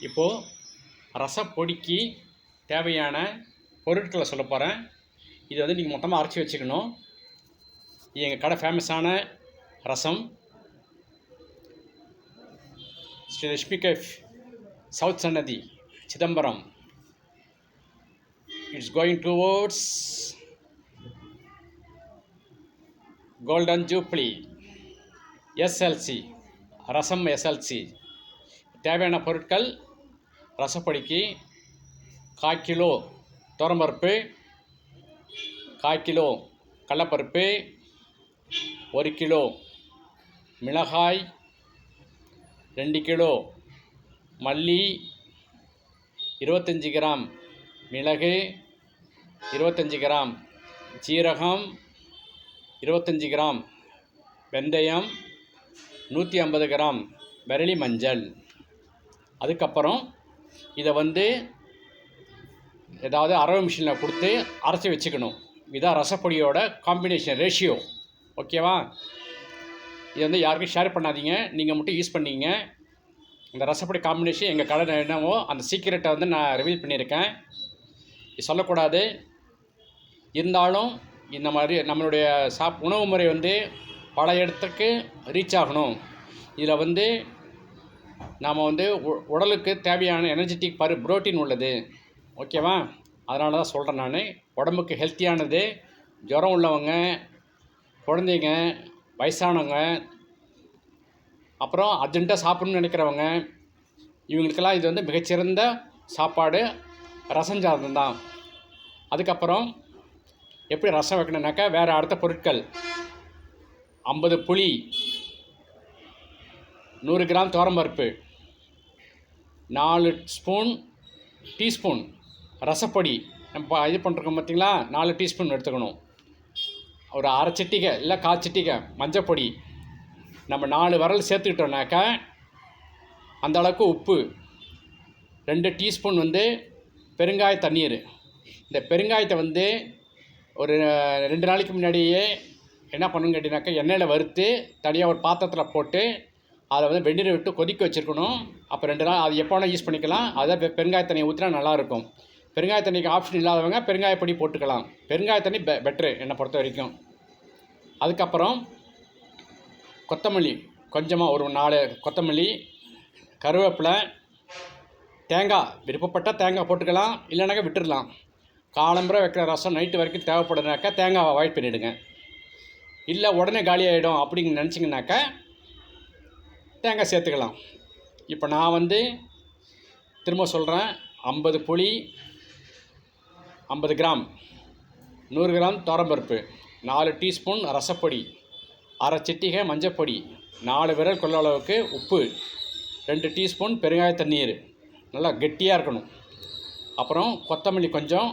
இப்போது ரசப்பொடிக்கு தேவையான பொருட்களை சொல்ல போகிறேன். இது வந்து நீங்கள் மொத்தமாக அரைச்சி வச்சுக்கணும். இது எங்கள் கடை ஃபேமஸான ரசம். ஸ்ரீ லட்சுமி கேஃப், சவுத் சன்னதி, Chidambaram. It's going towards golden jubilee, SLC, rasam SLC. தேவையான பொருட்கள்: ரசப்பொடிக்கு 1/4 கிலோ துவரம்பருப்பு, 1/4 கிலோ கடலப்பருப்பு, 1 கிலோ மிளகாய், 2 கிலோ மல்லி, 25 கிராம் மிளகு, 25 கிராம் சீரகம், 25 கிராம் வெந்தயம், 150 கிராம் விரலி மஞ்சள். அதுக்கப்புறம் இதை வந்து ஏதாவது அரவை மிஷினில் கொடுத்து அரைச்சி வச்சுக்கணும். இதுதான் ரசப்பொடியோட காம்பினேஷன் ரேஷியோ. ஓகேவா? இது வந்து யாருக்கும் ஷேர் பண்ணாதீங்க, நீங்கள் மட்டும் யூஸ் பண்ணிங்க. இந்த ரசப்பொடி காம்பினேஷன் எங்கள் கடை என்னவோ அந்த சீக்கிரட்டை வந்து நான் ரிவீல் பண்ணியிருக்கேன். இது சொல்லக்கூடாது. இருந்தாலும் இந்த மாதிரி நம்மளுடைய உணவு முறை வந்து பல இடத்துக்கு ரீச் ஆகணும். இதில் வந்து நாம் வந்து உடலுக்கு தேவையான எனர்ஜெட்டிக் புரோட்டீன் உள்ளது. ஓகேவா? அதனால தான் சொல்கிறேன் நான். உடம்புக்கு ஹெல்த்தியானது. ஜுரம் உள்ளவங்க, குழந்தைங்க, வயசானவங்க, அப்புறம் அர்ஜென்ட்டாக சாப்பிட்ணுன்னு நினைக்கிறவங்க, இவங்களுக்கெல்லாம் இது வந்து மிகச்சிறந்த சாப்பாடு ரசம் சாதம் தான். அதுக்கப்புறம் எப்படி ரசம் வைக்கணுன்னாக்கா, வேறு அடுத்த பொருட்கள்: 50 புளி, 100 கிராம் துவரம்பருப்பு, 4 டீஸ்பூன் ரசப்பொடி. நம்ம இது பண்ணுறோம் பார்த்திங்களா, 4 டீஸ்பூன் எடுத்துக்கணும். ஒரு அரை சிட்டிகை இல்லை 1/4 சிட்டிகை மஞ்சப்பொடி. நம்ம 4 விரல் சேர்த்துக்கிட்டோம்னாக்கா அந்த அளவுக்கு உப்பு. 2 டீஸ்பூன் வந்து பெருங்காய தண்ணீர். இந்த பெருங்காயத்தை வந்து ஒரு 2 நாளைக்கு முன்னாடியே என்ன பண்ணுன்னு கேட்டிங்கனாக்கா, எண்ணெயில் வறுத்து தனியாக ஒரு பாத்திரத்தில் போட்டு அதை வந்து வெந்நீரை விட்டு கொதிக்க வச்சுருக்கணும். அப்போ 2 நாள் அது எப்போ வேணால் யூஸ் பண்ணிக்கலாம். அதை பெருங்காய தண்ணியை ஊற்றினா நல்லாயிருக்கும். பெருங்காய தண்ணிக்கு ஆப்ஷன் இல்லாதவங்க பெருங்காயப்பொடி போட்டுக்கலாம். பெருங்காய தண்ணி பெட்ரு என்னை பொறுத்த வரைக்கும். அதுக்கப்புறம் கொத்தமல்லி கொஞ்சமாக ஒரு 4 கொத்தமல்லி, கருவேப்பிலை, தேங்காய். விருப்பப்பட்டால் தேங்காய் போட்டுக்கலாம், இல்லைனாக்கா விட்டுடலாம். காலம்புரை வைக்கிற ரசம் நைட்டு வரைக்கும் தேவைப்படுதுனாக்கா தேங்காவை அவாய்ட் பண்ணிவிடுங்க. இல்லை உடனே காலி ஆகிடும் அப்படின்னு நினச்சிங்கனாக்கா தேங்காய் சேர்த்துக்கலாம். இப்போ நான் வந்து திரும்ப சொல்கிறேன். 50 புளி, 50 கிராம், 100 கிராம் துவரம்பருப்பு, 4 டீஸ்பூன் ரசப்பொடி, அரை சிட்டிகை மஞ்சப்பொடி, 4 விரல் கொள்ள அளவுக்கு உப்பு, 2 டீஸ்பூன் பெருங்காய தண்ணீர். நல்லா கெட்டியாக இருக்கணும். அப்புறம் கொத்தமல்லி கொஞ்சம்,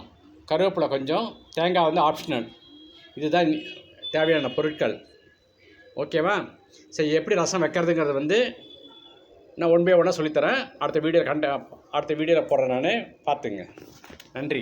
கருவேப்பிலை கொஞ்சம், தேங்காய் வந்து ஆப்ஷனல். இதுதான் தேவையான பொருட்கள். ஓகேவா? சரி, எப்படி ரசம் வைக்கிறதுங்கிறது வந்து நான் 1 பை 1 சொல்லித்தரேன். அடுத்த வீடியோவில் போடுறேன் நான். பார்த்துங்க. நன்றி.